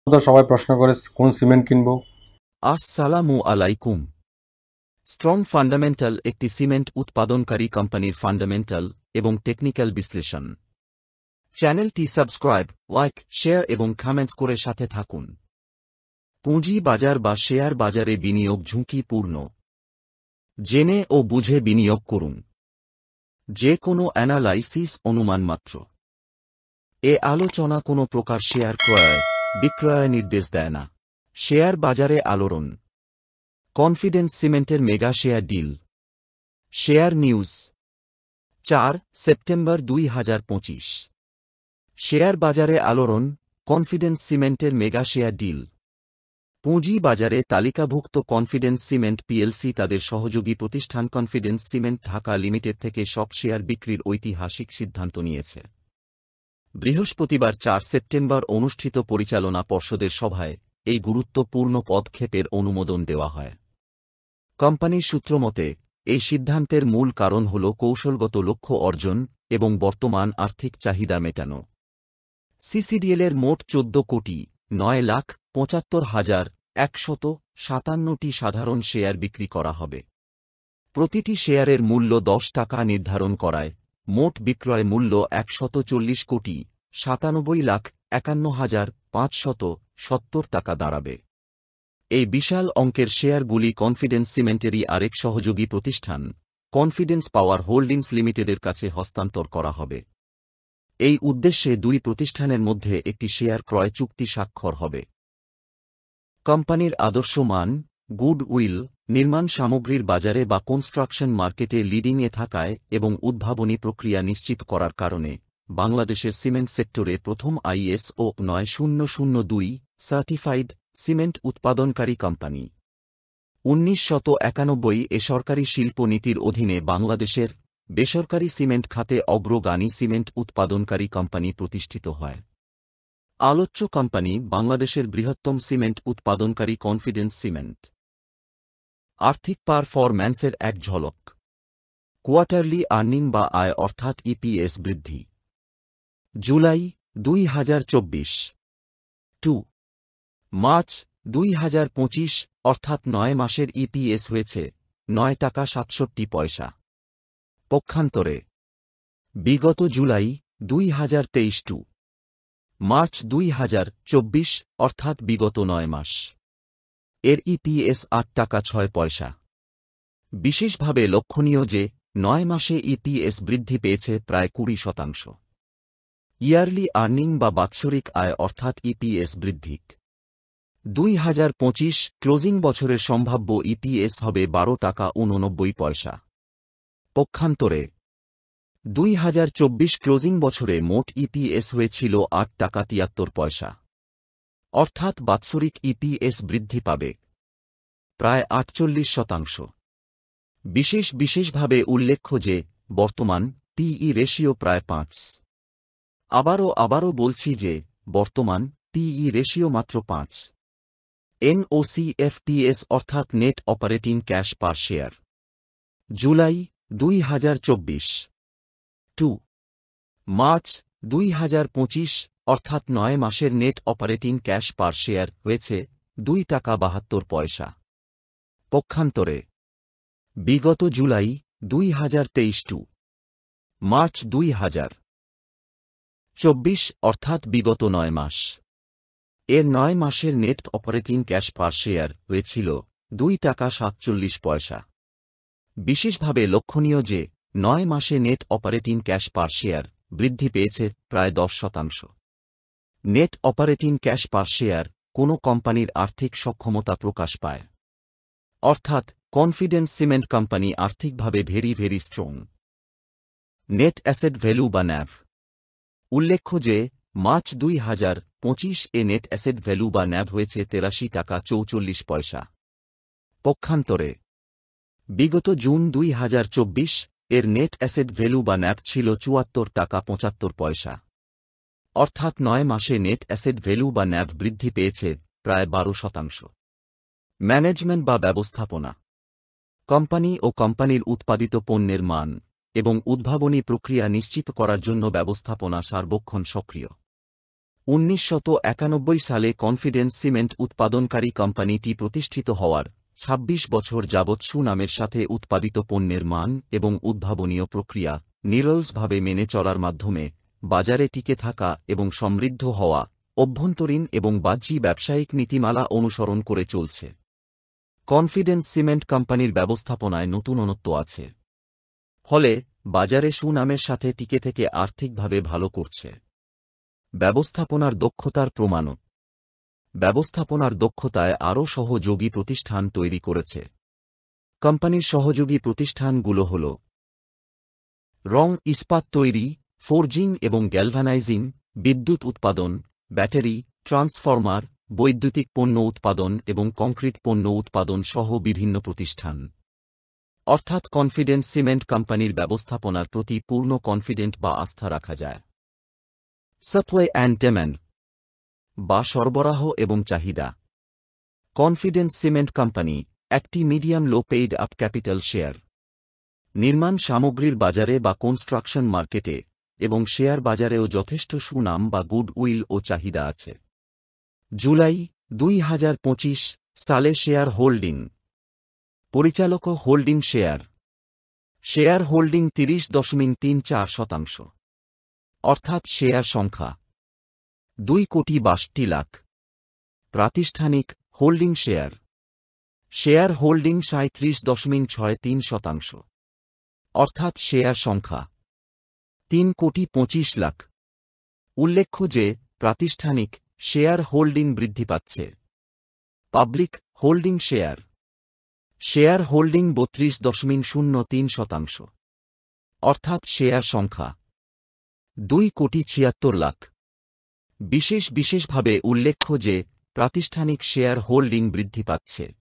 তো সবাই প্রশ্ন করে কোন সিমেন্ট কিনবো। আসসালামু আলাইকুম। স্ট্রং ফান্ডামেন্টাল একটি সিমেন্ট উৎপাদনকারী কোম্পানির ফান্ডামেন্টাল এবং টেকনিক্যাল বিশ্লেষণ। চ্যানেলটি সাবস্ক্রাইব, লাইক, শেয়ার এবং কমেন্টস করে সাথে থাকুন। পুঁজি বাজার বা শেয়ার বাজারে বিনিয়োগ ঝুঁকিপূর্ণ। জেনে ও বুঝে বিনিয়োগ করুন। যে কোনো অ্যানালাইসিস অনুমান মাত্র। এ আলোচনা কোনো প্রকার শেয়ার ক্রয় বিক্রয় নির্দেশ দেয় না। শেয়ার বাজারে আলোড়ন। কনফিডেন্স সিমেন্টের mega share deal. Share news 4 September 2025। Share বাজারে আলোড়ন, কনফিডেন্স সিমেন্টের মেগা শেয়ার ডিল। পুঁজি বাজারে তালিকাভুক্ত কনফিডেন্স সিমেন্ট পিএলসি তাদের সহযোগী প্রতিষ্ঠান কনফিডেন্স সিমেন্ট ঢাকা লিমিটেড থেকে সব শেয়ার বিক্রির ঐতিহাসিক সিদ্ধান্ত নিয়েছে। বৃহস্পতিবার 4 সেপ্টেম্বর অনুষ্ঠিত পরিচালনা পর্ষদের সভায় এই গুরুত্বপূর্ণ পদক্ষেপের অনুমোদন দেওয়া হয়। কোম্পানির সূত্রমতে এই সিদ্ধান্তের মূল কারণ হল কৌশলগত লক্ষ্য অর্জন এবং বর্তমান আর্থিক চাহিদা মেটানো। সিসিডিএলের মোট 14,75,157টি সাধারণ শেয়ার বিক্রি করা হবে। প্রতিটি শেয়ারের মূল্য 10 টাকা নির্ধারণ করায় মোট বিক্রয় মূল্য 140,97,51,570 টাকা দাঁড়াবে। এই বিশাল অঙ্কের শেয়ারগুলি কনফিডেন্স সিমেন্টেরই আরেক সহযোগী প্রতিষ্ঠান কনফিডেন্স পাওয়ার হোল্ডিংস লিমিটেডের কাছে হস্তান্তর করা হবে। এই উদ্দেশ্যে দুই প্রতিষ্ঠানের মধ্যে একটি শেয়ার ক্রয় চুক্তি স্বাক্ষর হবে। কোম্পানির আদর্শ মান, গুডউইল, নির্মাণ সামগ্রীর বাজারে বা কনস্ট্রাকশন মার্কেটে লিডিংয়ে থাকায় এবং উদ্ভাবনী প্রক্রিয়া নিশ্চিত করার কারণে বাংলাদেশের সিমেন্ট সেক্টরে প্রথম আইএসও 9002 সার্টিফাইড সিমেন্ট উৎপাদনকারী কোম্পানি। 1991 এ সরকারি শিল্প নীতির অধীনে বাংলাদেশের বেসরকারি সিমেন্ট খাতে অগ্রগামী সিমেন্ট উৎপাদনকারী কোম্পানি প্রতিষ্ঠিত হয়। আলোচ্য কোম্পানি বাংলাদেশের বৃহত্তম সিমেন্ট উৎপাদনকারী কনফিডেন্স সিমেন্ট। আর্থিক পারফরম্যান্সের এক ঝলক। কোয়ার্টারলি আর্নিং বা আয় অর্থাৎ ইপিএস বৃদ্ধি। জুলাই 2024 টু মার্চ 2025 অর্থাৎ 9 মাসের ইপিএস হয়েছে 9 টাকা 67 পয়সা। পক্ষান্তরে বিগত জুলাই 2023 টু মার্চ 2024 অর্থাৎ বিগত 9 মাস এর ইপিএস 8 টাকা 6 পয়সা। বিশেষভাবে লক্ষণীয় যে 9 মাসে ইপিএস বৃদ্ধি পেয়েছে প্রায় 20%। ইয়ারলি আর্নিং বা বাৎসরিক আয় অর্থাৎ ইপিএস বৃদ্ধি। 2025 ক্লোজিং বছরের সম্ভাব্য ইপিএস হবে 12 টাকা 89 পয়সা। পক্ষান্তরে 2024 ক্লোজিং বছরে মোট ইপিএস হয়েছিল 8 টাকা 73 পয়সা। অর্থাৎ বাৎসরিক ইপিএস বৃদ্ধি পাবে প্রায় 48%। বিশেষভাবে উল্লেখ্য যে বর্তমান পিই রেশিও প্রায় 5। আবারও বলছি যে বর্তমান পিই রেশিও মাত্র 5। এনওসিএফপিএস অর্থাৎ net operating cash per share. July 2024 to March 2025 অর্থাৎ 9 মাসের net operating cash per share হয়েছে 2 টাকা 72 পয়সা। পক্ষান্তরে বিগত জুলাই 2023 টু মার্চ 2024 অর্থাৎ বিগত 9 মাস এর 9 মাসের net operating cash per share হয়েছিল 2 টাকা 47 পয়সা। বিশেষভাবে লক্ষণীয় যে 9 মাসে net operating cash per share বৃদ্ধি পেয়েছে প্রায় 10%। Net operating cash per share কোনো কোম্পানির আর্থিক সক্ষমতা প্রকাশ পায়, অর্থাৎ কনফিডেন্স সিমেন্ট কোম্পানি আর্থিকভাবে very strong. Net asset value বা ন্যাভ। উল্লেখ্য যে মার্চ 2025 এ নেট অ্যাসেট ভ্যালু বা ন্যাভ হয়েছে 83 টাকা 44 পয়সা। পক্ষান্তরে বিগত জুন 2024 এর নেট অ্যাসেট ভ্যালু বা ন্যাভ ছিল 74 টাকা 75 পয়সা। অর্থাৎ 9 মাসে নেট অ্যাসেট ভ্যালু বা ন্যাভ বৃদ্ধি পেয়েছে প্রায় 12%। ম্যানেজমেন্ট বা ব্যবস্থাপনা। কোম্পানি ও কোম্পানির উৎপাদিত পণ্যের মান এবং উদ্ভাবনী প্রক্রিয়া নিশ্চিত করার জন্য ব্যবস্থাপনা সার্বক্ষণ সক্রিয়। 1991 সালে কনফিডেন্স সিমেন্ট উৎপাদনকারী কোম্পানিটি প্রতিষ্ঠিত হওয়ার ২৬ বছর যাবৎ সুনামের সাথে উৎপাদিত পণ্যের মান এবং উদ্ভাবনীয় প্রক্রিয়া নিরলসভাবে মেনে চলার মাধ্যমে বাজারে টিকে থাকা এবং সমৃদ্ধ হওয়া অভ্যন্তরীণ এবং বাহ্যিক ব্যবসায়িক নীতিমালা অনুসরণ করে চলছে। কনফিডেন্স সিমেন্ট কোম্পানির ব্যবস্থাপনায় নতুনত্ব আছে, ফলে বাজারে সুনামের সাথে টিকে থেকে আর্থিকভাবে ভালো করছে। ব্যবস্থাপনার দক্ষতার প্রমাণও ব্যবস্থাপনার দক্ষতায় আরও সহযোগী প্রতিষ্ঠান তৈরি করেছে। কোম্পানির সহযোগী প্রতিষ্ঠানগুলো হল রং ইস্পাত তৈরি, ফোর্জিং এবং গ্যালভানাইজিং, বিদ্যুৎ উৎপাদন, ব্যাটারি, ট্রান্সফরমার, বৈদ্যুতিক পণ্য উৎপাদন এবং কংক্রিট পণ্য উৎপাদন সহ বিভিন্ন প্রতিষ্ঠান। অর্থাৎ কনফিডেন্স সিমেন্ট কোম্পানির ব্যবস্থাপনার প্রতি পূর্ণ কনফিডেন্ট বা আস্থা রাখা যায়। সাপ্লাই অ্যান্ড ডিমান্ড বা সরবরাহ এবং চাহিদা। কনফিডেন্স সিমেন্ট কোম্পানি একটি মিডিয়াম লো পেইড আপ ক্যাপিটাল শেয়ার। নির্মাণ সামগ্রীর বাজারে বা কনস্ট্রাকশন মার্কেটে এবং শেয়ার বাজারেও যথেষ্ট সুনাম বা গুডউইল ও চাহিদা আছে। জুলাই ২০২৫ সালে শেয়ার হোল্ডিং পরিচালক হোল্ডিং শেয়ার হোল্ডিং ৩০.৩৪%, অর্থাৎ শেয়ার সংখ্যা ২,৬২,০০,০০০। প্রাতিষ্ঠানিক হোল্ডিং শেয়ার হোল্ডিং ৩৭.৬৩%, অর্থাৎ শেয়ার সংখ্যা ৩,২৫,০০,০০০। উল্লেখ্য যে প্রাতিষ্ঠানিক শেয়ার হোল্ডিং বৃদ্ধি পাচ্ছে। পাবলিক হোল্ডিং শেয়ার হোল্ডিং ৩২.০৩%, অর্থাৎ শেয়ার সংখ্যা ২,৭৬,০০,০০০। বিশেষভাবে উল্লেখ্য যে প্রাতিষ্ঠানিক শেয়ার হোল্ডিং বৃদ্ধি পাচ্ছে।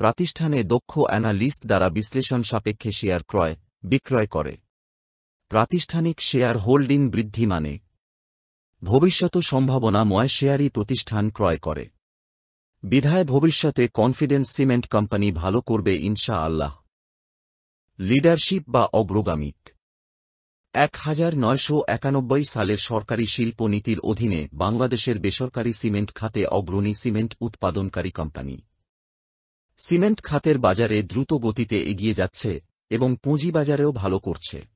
প্রাতিষ্ঠানে দক্ষ অ্যানালিস্ট দ্বারা বিশ্লেষণ সাপেক্ষে শেয়ার ক্রয় বিক্রয় করে। প্রাতিষ্ঠানিক শেয়ার হোল্ডিং বৃদ্ধি মানে ভবিষ্যৎ সম্ভাবনাময় শেয়ারই প্রতিষ্ঠান ক্রয় করে। বিধায় ভবিষ্যতে কনফিডেন্স সিমেন্ট কোম্পানি ভালো করবে ইনশাআল্লাহ। লিডারশিপ বা অগ্রগামিক। ১৯৯১ সালের সরকারি শিল্প নীতির অধীনে বাংলাদেশের বেসরকারি সিমেন্ট খাতে অগ্রণী সিমেন্ট উৎপাদনকারী কোম্পানি। সিমেন্ট খাতের বাজারে দ্রুত গতিতে এগিয়ে যাচ্ছে এবং পুঁজিবাজারেও ভালো করছে।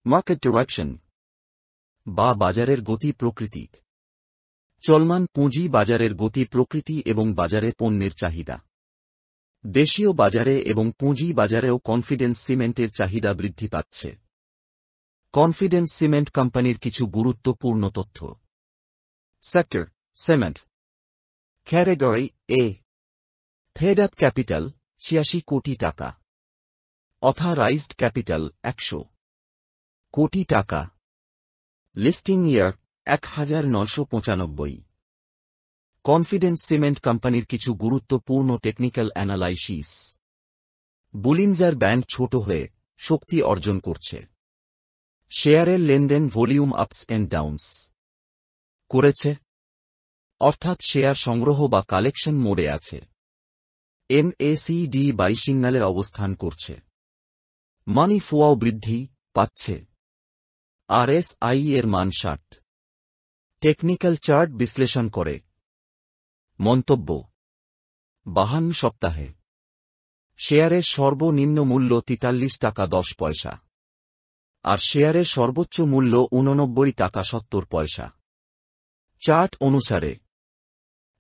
মার্কেট ডিরেকশন বা বাজারের গতি প্রকৃতি। চলমান পুঁজি বাজারের গতি প্রকৃতি এবং বাজারে পণ্যের চাহিদা। দেশীয় বাজারে এবং পুঁজি বাজারেও কনফিডেন্স সিমেন্টের চাহিদা বৃদ্ধি পাচ্ছে। কনফিডেন্স সিমেন্ট কোম্পানির কিছু গুরুত্বপূর্ণ তথ্য। Sector cement. ক্যাটেগরি এ। পেড আপ ক্যাপিটাল ৮৬ কোটি টাকা। অথরাইজড ক্যাপিটাল ১০০ কোটি টাকা। লিস্টিং ইয়ার ১৯৯৫। কনফিডেন্স সিমেন্ট কোম্পানির কিছু গুরুত্বপূর্ণ টেকনিক্যাল অ্যানালাইসিস। বুলিনজার ব্যান্ড ছোট হয়ে শক্তি অর্জন করছে। শেয়ারের লেনদেন ভলিউম আপস এন্ড ডাউনস করেছে, অর্থাৎ শেয়ার সংগ্রহ বা কালেকশন মোডে আছে। MACD বাই সিগন্যালে অবস্থান করছে। মানি ফ্লো বৃদ্ধি পাচ্ছে। RSI এর মান ৬০। টেকনিক্যাল চার্ট বিশ্লেষণ করে। মন্তব্য। ৫২ সপ্তাহে শেয়ারের সর্বনিম্ন মূল্য ৪৩ টাকা ১০ পয়সা, আর শেয়ারের সর্বোচ্চ মূল্য ৮৯ টাকা ৭০ পয়সা। চার্ট অনুসারে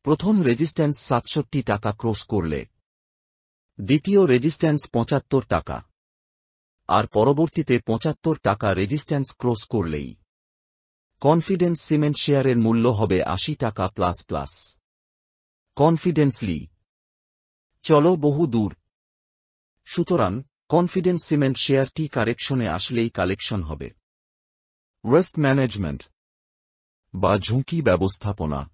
প্রথম রেজিস্ট্যান্স ৬৭ টাকা ক্রস করলে দ্বিতীয় রেজিস্ট্যান্স ৭৫ টাকা, আর পরবর্তীতে ৭৫ টাকা রেজিস্ট্যান্স ক্রস করলেই কনফিডেন্স সিমেন্ট শেয়ারের মূল্য হবে ৮০ টাকা প্লাস। কনফিডেন্সলি চলো বহু দূর। সুতরাং কনফিডেন্স সিমেন্ট শেয়ারটি কারেকশনে আসলেই কালেকশন হবে। রিস্ক ম্যানেজমেন্ট বা ঝুঁকি ব্যবস্থাপনা।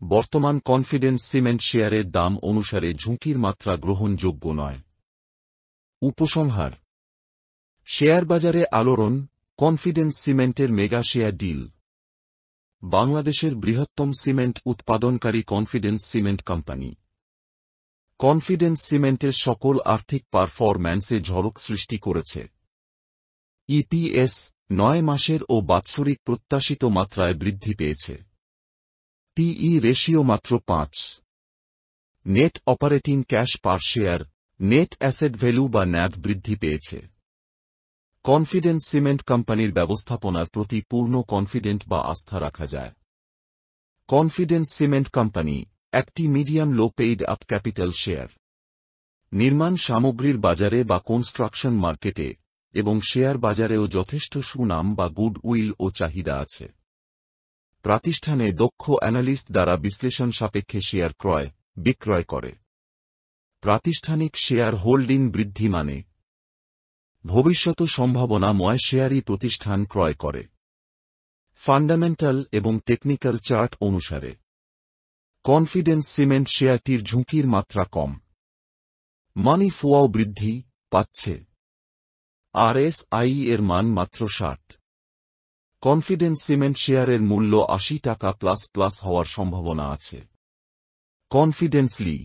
বর্তমান কনফিডেন্স সিমেন্ট শেয়ারের দাম অনুসারে ঝুঁকির মাত্রা গ্রহণযোগ্য নয়। উপসংহার। শেয়ার বাজারে আলোড়ন। কনফিডেন্স সিমেন্টের মেগা শেয়ার ডিল। বাংলাদেশের বৃহত্তম সিমেন্ট উৎপাদনকারী কনফিডেন্স সিমেন্ট কোম্পানি। কনফিডেন্স সিমেন্টের সকল আর্থিক পারফরম্যান্সে ঝলক সৃষ্টি করেছে। ইপিএস 9 মাসের ও বাৎসরিক প্রত্যাশিত মাত্রায় বৃদ্ধি পেয়েছে। পিই রেশিও মাত্র 5। Net operating cash per share, net asset value বা ন্যাভ বৃদ্ধি পেয়েছে। কনফিডেন্স সিমেন্ট কোম্পানির ব্যবস্থাপনার প্রতি পূর্ণ কনফিডেন্ট বা আস্থা রাখা যায়। কনফিডেন্স সিমেন্ট কোম্পানি একটি মিডিয়াম লো পেইড আপ ক্যাপিটাল শেয়ার। নির্মাণ সামগ্রীর বাজারে বা কনস্ট্রাকশন মার্কেটে এবং শেয়ার বাজারেও যথেষ্ট সুনাম বা গুড উইল ও চাহিদা আছে। প্রাতিষ্ঠানে দক্ষ অ্যানালিস্ট দ্বারা বিশ্লেষণ সাপেক্ষে শেয়ার ক্রয় বিক্রয় করে। প্রাতিষ্ঠানিক শেয়ার হোল্ডিং বৃদ্ধি মানে ভবিষ্যৎ সম্ভাবনাময় শেয়ারই প্রতিষ্ঠান ক্রয় করে। ফান্ডামেন্টাল এবং টেকনিক্যাল চার্ট অনুসারে কনফিডেন্স সিমেন্ট শেয়ারটির ঝুঁকির মাত্রা কম। মানি ফ্লোও বৃদ্ধি পাচ্ছে। আরএসআই এর মান মাত্র 60। কনফিডেন্স সিমেন্ট শেয়ারের মূল্য 80 টাকা প্লাস হওয়ার সম্ভাবনা আছে। কনফিডেন্সলি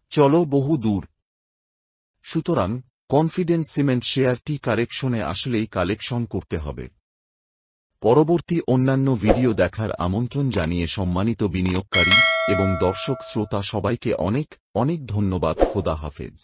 চলো বহু দূর। সুতরাং কনফিডেন্স সিমেন্ট শেয়ারটি কারেকশনে আসলেই কালেকশন করতে হবে। পরবর্তী অন্যান্য ভিডিও দেখার আমন্ত্রণ জানিয়ে সম্মানিত বিনিয়োগকারী এবং দর্শক শ্রোতা সবাইকে অনেক অনেক ধন্যবাদ। খোদা হাফেজ।